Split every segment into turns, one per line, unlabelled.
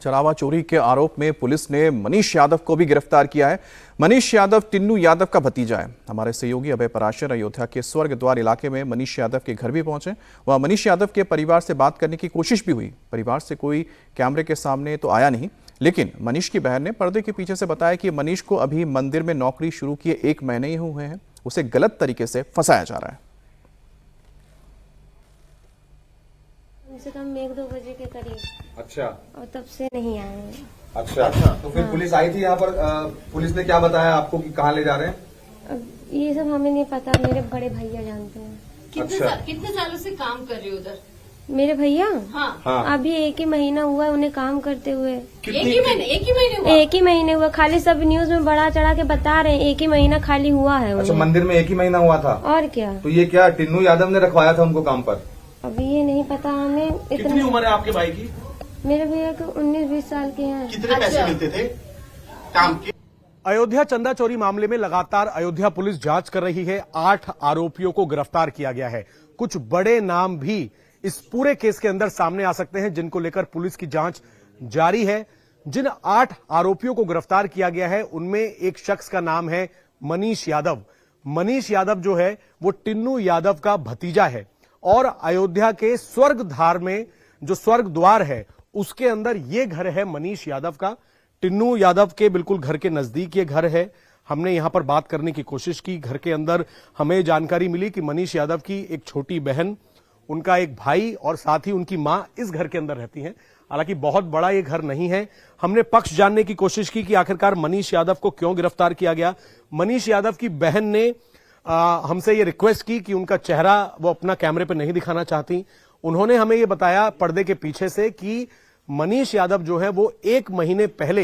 चरावा चोरी के आरोप में पुलिस ने मनीष यादव को भी गिरफ्तार किया है। मनीष यादव टिन्नू यादव का भतीजा है। हमारे सहयोगी अभय पराशर अयोध्या के स्वर्ग द्वार इलाके में मनीष यादव के घर भी पहुंचे। वहां मनीष यादव के परिवार से बात करने की कोशिश भी हुई। परिवार से कोई कैमरे के सामने तो आया नहीं, लेकिन मनीष की बहन ने पर्दे के पीछे से बताया कि मनीष को अभी मंदिर में नौकरी शुरू किए 1 महीने ही हुए हैं, उसे गलत तरीके से फंसाया जा रहा है।
कम से कम 1-2 बजे के करीब।
अच्छा।
और तब से नहीं आए हैं।
अच्छा, तो फिर पुलिस आई थी यहाँ पर। पुलिस ने क्या बताया आपको कि कहाँ ले जा रहे हैं?
अब ये सब हमें नहीं पता, मेरे बड़े भैया जानते हैं।
कितने सालों से काम कर रहे हो उधर?
मेरे भैया
हाँ।
अभी 1 ही महीना हुआ है उन्हें काम करते हुए।
एक ही महीने
1 ही महीने हुआ। खाली सब न्यूज में बढ़ा चढ़ा के बता रहे हैं 1 ही महीना खाली हुआ है।
अच्छा, मंदिर में 1 ही महीना हुआ था?
और क्या।
तो ये क्या टिन्नू यादव ने रखवाया था उनको काम पर?
अभी ये नहीं पता हमें।
कितनी उम्र है आपके भाई की?
मेरे भैया को 19-20 साल के हैं।
कितने पैसे मिलते थे काम के?
अयोध्या चंदा चोरी मामले में लगातार अयोध्या पुलिस जांच कर रही है। 8 आरोपियों को गिरफ्तार किया गया है। कुछ बड़े नाम भी इस पूरे केस के अंदर सामने आ सकते हैं, जिनको लेकर पुलिस की जांच जारी है। जिन 8 आरोपियों को गिरफ्तार किया गया है उनमें एक शख्स का नाम है मनीष यादव। मनीष यादव जो है वो टिन्नू यादव का भतीजा है और अयोध्या के स्वर्ग धार में जो स्वर्ग द्वार है उसके अंदर ये घर है मनीष यादव का। टिन्नू यादव के बिल्कुल घर के नजदीक ये घर है। हमने यहां पर बात करने की कोशिश की। घर के अंदर हमें जानकारी मिली कि मनीष यादव की एक छोटी बहन, उनका एक भाई और साथ ही उनकी मां इस घर के अंदर रहती हैं। हालांकि बहुत बड़ा ये घर नहीं है। हमने पक्ष जानने की कोशिश की कि आखिरकार मनीष यादव को क्यों गिरफ्तार किया गया। मनीष यादव की बहन ने हमसे ये रिक्वेस्ट की कि उनका चेहरा वो अपना कैमरे पे नहीं दिखाना चाहती। उन्होंने हमें ये बताया पर्दे के पीछे से कि मनीष यादव जो है वो 1 महीने पहले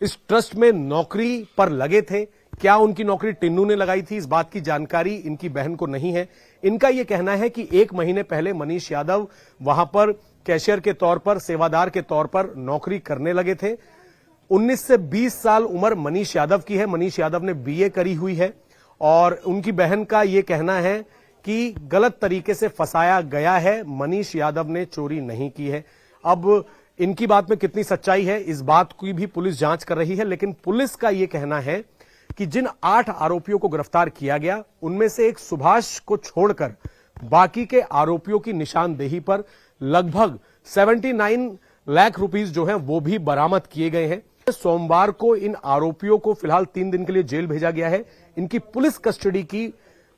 इस ट्रस्ट में नौकरी पर लगे थे। क्या उनकी नौकरी टिन्नू ने लगाई थी, इस बात की जानकारी इनकी बहन को नहीं है। इनका यह कहना है कि 1 महीने पहले मनीष यादव वहां पर कैशियर के तौर पर, सेवादार के तौर पर नौकरी करने लगे थे। 19 से 20 साल उम्र मनीष यादव की है। मनीष यादव ने बीए करी हुई है और उनकी बहन का यह कहना है कि गलत तरीके से फंसाया गया है, मनीष यादव ने चोरी नहीं की है। अब इनकी बात में कितनी सच्चाई है इस बात की भी पुलिस जांच कर रही है, लेकिन पुलिस का यह कहना है कि जिन 8 आरोपियों को गिरफ्तार किया गया उनमें से एक सुभाष को छोड़कर बाकी के आरोपियों की निशानदेही पर लगभग 79 लाख रुपीस जो हैं वो भी बरामद किए गए हैं। सोमवार को इन आरोपियों को फिलहाल 3 दिन के लिए जेल भेजा गया है। इनकी पुलिस कस्टडी की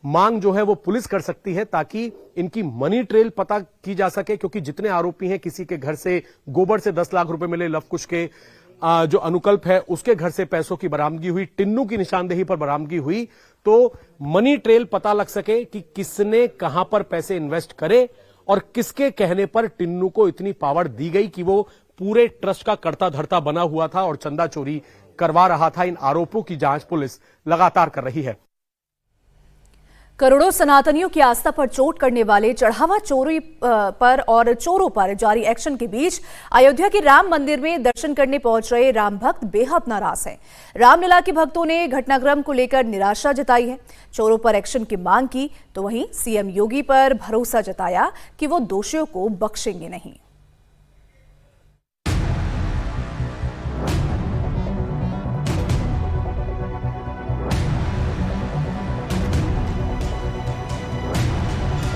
मांग जो है वो पुलिस कर सकती है ताकि इनकी मनी ट्रेल पता की जा सके, क्योंकि जितने आरोपी हैं, किसी के घर से गोबर से 10 लाख रुपए मिले, लवकुश के जो अनुकल्प है उसके घर से पैसों की बरामदगी हुई, टिन्नू की निशानदेही पर बरामदगी हुई, तो मनी ट्रेल पता लग सके कि किसने कहां पर पैसे इन्वेस्ट करे और किसके कहने पर टिन्नू को इतनी पावर दी गई कि वो पूरे ट्रस्ट का कर्ता धर्ता बना हुआ था और चंदा चोरी करवा रहा था। इन आरोपों की जांच पुलिस लगातार कर रही है।
करोड़ों सनातनियों की आस्था पर चोट करने वाले चढ़ावा चोरी पर और चोरों पर जारी एक्शन के बीच अयोध्या के राम मंदिर में दर्शन करने पहुंच रहे राम भक्त बेहद नाराज हैं। रामलला के भक्तों ने घटनाक्रम को लेकर निराशा जताई है। चोरों पर एक्शन की मांग की तो वहीं सीएम योगी पर भरोसा जताया कि वो दोषियों को बख्शेंगे नहीं।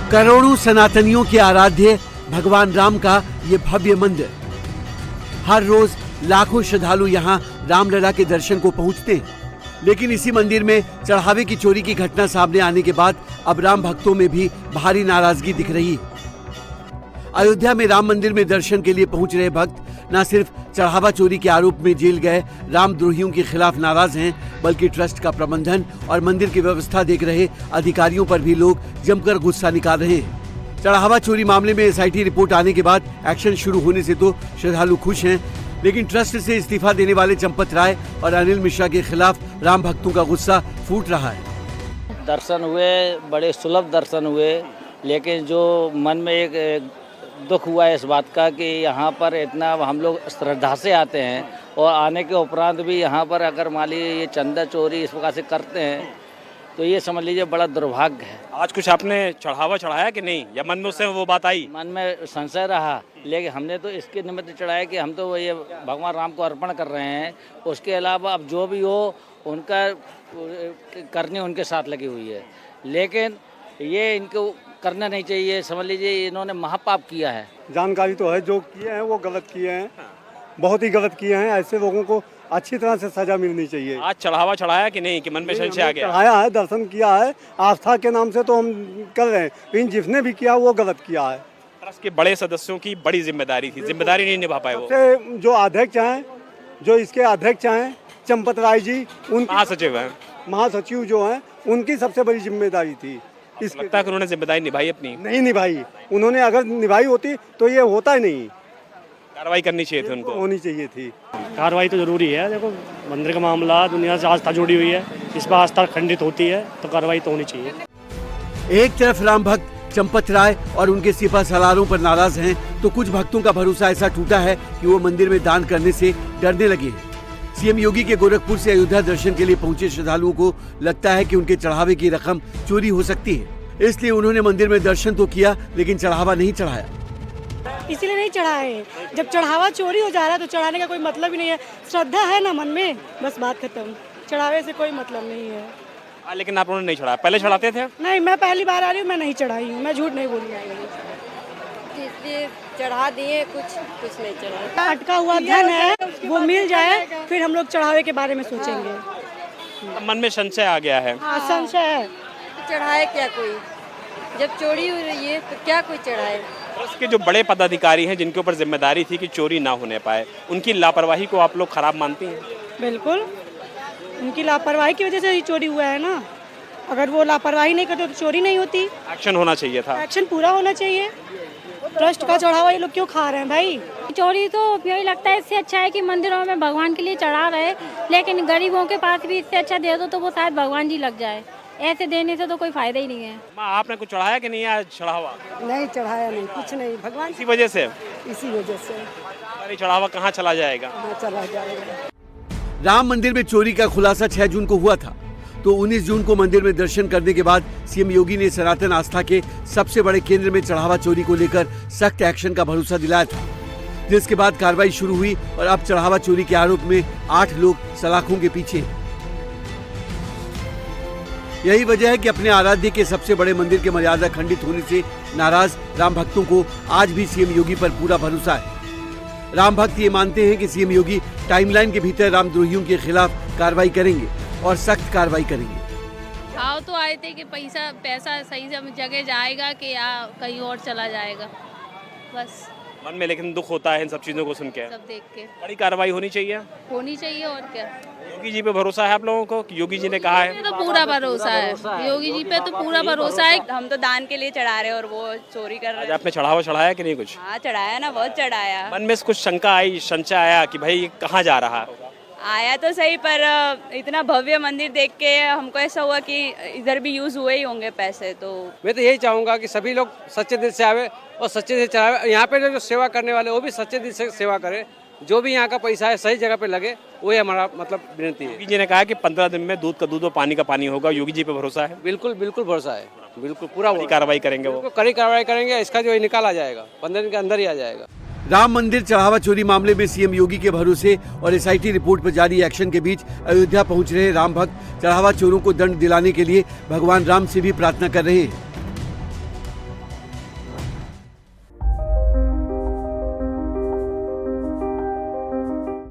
करोड़ों सनातनियों के आराध्य भगवान राम का ये भव्य मंदिर, हर रोज लाखों श्रद्धालु यहाँ रामलला के दर्शन को पहुँचते हैं। लेकिन इसी मंदिर में चढ़ावे की चोरी की घटना सामने आने के बाद अब राम भक्तों में भी भारी नाराजगी दिख रही है। अयोध्या में राम मंदिर में दर्शन के लिए पहुंच रहे भक्त न सिर्फ चढ़ावा चोरी के आरोप में जेल गए रामद्रोहियों के खिलाफ नाराज हैं, बल्कि ट्रस्ट का प्रबंधन और मंदिर की व्यवस्था देख रहे अधिकारियों पर भी लोग जमकर गुस्सा निकाल रहे हैं। चढ़ावा चोरी मामले में एसआईटी रिपोर्ट आने के बाद एक्शन शुरू होने से तो श्रद्धालु खुश हैं, लेकिन ट्रस्ट से इस्तीफा देने वाले चंपत राय और अनिल मिश्रा के खिलाफ राम भक्तों का गुस्सा फूट रहा है।
दर्शन हुए, बड़े सुलभ दर्शन हुए, लेकिन जो मन में एक दुख हुआ है इस बात का कि यहाँ पर इतना हम लोग श्रद्धा से आते हैं और आने के उपरांत भी यहाँ पर अगर मान लीजिए ये चंदा चोरी इस प्रकार से करते हैं तो ये समझ लीजिए बड़ा दुर्भाग्य है।
आज कुछ आपने चढ़ावा चढ़ाया कि नहीं, या मन में उससे वो बात आई?
मन में संशय रहा, लेकिन हमने तो इसके निमित्त चढ़ाया कि हम तो ये भगवान राम को अर्पण कर रहे हैं। उसके अलावा अब जो भी हो उनका करनी उनके साथ लगी हुई है, लेकिन ये इनको करना नहीं चाहिए। समझ लीजिए इन्होंने महापाप किया है।
जानकारी तो है, जो किए हैं वो गलत किए हैं, बहुत ही गलत किए हैं। ऐसे लोगों को अच्छी तरह से सजा मिलनी चाहिए।
आज चढ़ावा चढ़ाया कि नहीं, कि मन में संशय आ गया?
चढ़ाया है, दर्शन किया है, आस्था के नाम से तो हम कर रहे हैं, लेकिन जिसने भी किया वो गलत किया है।
ट्रस्ट के बड़े सदस्यों की बड़ी जिम्मेदारी थी, जिम्मेदारी नहीं निभा पाए वो।
सबसे जो अध्यक्ष हैं, जो इसके अध्यक्ष हैं चंपत राय जी, उन
महासचिव हैं,
महासचिव जो हैं, उनकी सबसे बड़ी जिम्मेदारी थी।
इस लगता है कि उन्होंने जिम्मेदारी निभाई अपनी?
नहीं निभाई। उन्होंने अगर निभाई होती तो ये होता ही नहीं।
कार्रवाई करनी चाहिए थी उनको,
होनी चाहिए थी।
कार्रवाई तो जरूरी है। देखो, मंदिर का मामला, दुनिया से आस्था जुड़ी हुई है, इस पर आस्था खंडित होती है तो कार्रवाई तो होनी चाहिए।
एक तरफ राम भक्त चंपत राय और उनके सिपा सलारों पर नाराज हैं, तो कुछ भक्तों का भरोसा ऐसा टूटा है कि वो मंदिर में दान करने से डरने लगे हैं। सीएम योगी के गोरखपुर से अयोध्या दर्शन के लिए पहुंचे श्रद्धालुओं को लगता है कि उनके चढ़ावे की रकम चोरी हो सकती है, इसलिए उन्होंने मंदिर में दर्शन तो किया लेकिन चढ़ावा नहीं चढ़ाया।
इसीलिए नहीं चढ़ाए। जब चढ़ावा चोरी हो जा रहा है तो चढ़ाने का कोई मतलब ही नहीं है। श्रद्धा है ना मन में, बस बात खत्म। चढ़ावे से कोई मतलब नहीं है।
लेकिन आप उन्होंने नहीं चढ़ाया, पहले चढ़ाते थे?
नहीं, मैं पहली बार आ रही हूँ, मैं नहीं चढ़ाई हूँ, मैं झूठ नहीं बोल रही हूँ।
इसलिए चढ़ा दिए, कुछ नहीं चढ़ा।
अटका हुआ धन है, वो मिल जाए फिर हम लोग चढ़ावे के बारे में सोचेंगे।
मन में संशय आ गया है।
हाँ, संशय है।
चढ़ाए क्या कोई? जब चोरी हो रही है तो क्या कोई चढ़ाए?
उसके जो बड़े पदाधिकारी हैं जिनके ऊपर जिम्मेदारी थी कि चोरी ना होने पाए, उनकी लापरवाही को आप लोग खराब मानती हैं?
बिल्कुल, उनकी लापरवाही की वजह से ही चोरी हुआ है ना। अगर वो लापरवाही नहीं करते तो चोरी नहीं होती।
एक्शन होना चाहिए था।
एक्शन पूरा होना चाहिए। ट्रस्ट का चढ़ावा ये लोग क्यों खा रहे हैं भाई?
चोरी तो यही लगता है, इससे अच्छा है कि मंदिरों में भगवान के लिए चढ़ा रहे, लेकिन गरीबों के पास भी इससे अच्छा दे दो तो वो शायद भगवान जी लग जाए। ऐसे देने से तो कोई फायदा ही नहीं है।
आपने कुछ चढ़ाया कि नहीं आज चढ़ावा?
नहीं चढ़ाया, नहीं, कुछ नहीं। भगवान
इसी वजह से
इसी
चढ़ावा कहाँ चला जाएगा?
चला जाएगा।
राम मंदिर में चोरी का खुलासा 6 जून को हुआ था, तो 19 जून को मंदिर में दर्शन करने के बाद सीएम योगी ने सनातन आस्था के सबसे बड़े केंद्र में चढ़ावा चोरी को लेकर सख्त एक्शन का भरोसा दिलाया था, जिसके बाद कार्रवाई शुरू हुई और अब चढ़ावा चोरी के आरोप में 8 लोग सलाखों के पीछे। यही वजह है कि अपने आराध्य के सबसे बड़े मंदिर के मर्यादा खंडित होने से नाराज राम भक्तों को आज भी सीएम योगी पर पूरा भरोसा है। राम भक्त ये मानते हैं कि सीएम योगी टाइमलाइन के भीतर रामद्रोहियों के खिलाफ कार्रवाई करेंगे और सख्त कार्रवाई करेंगे।
आओ तो आए थे कि पैसा सही जगह जाएगा कि या कहीं और चला जाएगा, बस
मन में लेकिन दुख होता है इन सब चीजों को सुन के।
सब देख के
बड़ी कार्रवाई होनी चाहिए और क्या। योगी जी पे भरोसा है आप लोगों को? कि योगी जी ने कहा है?
तो पूरा भरोसा है, योगी जी पे तो पूरा भरोसा है।
हम तो दान के लिए चढ़ा रहे और वो चोरी कर रहे हैं।
आपने चढ़ावा चढ़ाया कि नहीं कुछ?
हाँ, चढ़ाया ना, बहुत चढ़ाया।
मन में कुछ शंका आई, संशय आया कि भाई कहाँ जा रहा?
आया तो सही, पर इतना भव्य मंदिर देख के हमको ऐसा हुआ कि इधर भी यूज हुए ही होंगे पैसे। तो
मैं तो यही चाहूंगा कि सभी लोग सच्चे दिल से आवे और सच्चे दिल से चढ़ावे। यहाँ पे जो सेवा करने वाले वो भी सच्चे दिल से सेवा करे। जो भी यहाँ का पैसा है सही जगह पे लगे, वही हमारा मतलब विनती है।
योगी जी ने कहा कि 15 दिन में दूध का दूध और पानी का पानी होगा। योगी जी पे भरोसा है?
बिल्कुल बिल्कुल भरोसा है, बिल्कुल पूरा
कार्रवाई करेंगे, वो
कड़ी कार्रवाई करेंगे। इसका जो निकाल आ जाएगा 15 दिन के अंदर ही आ जाएगा।
राम मंदिर चढ़ावा चोरी मामले में सीएम योगी के भरोसे और एसआईटी रिपोर्ट पर जारी एक्शन के बीच अयोध्या पहुंच रहे राम भक्त चढ़ावा चोरों को दंड दिलाने के लिए भगवान राम से भी प्रार्थना कर रहे हैं।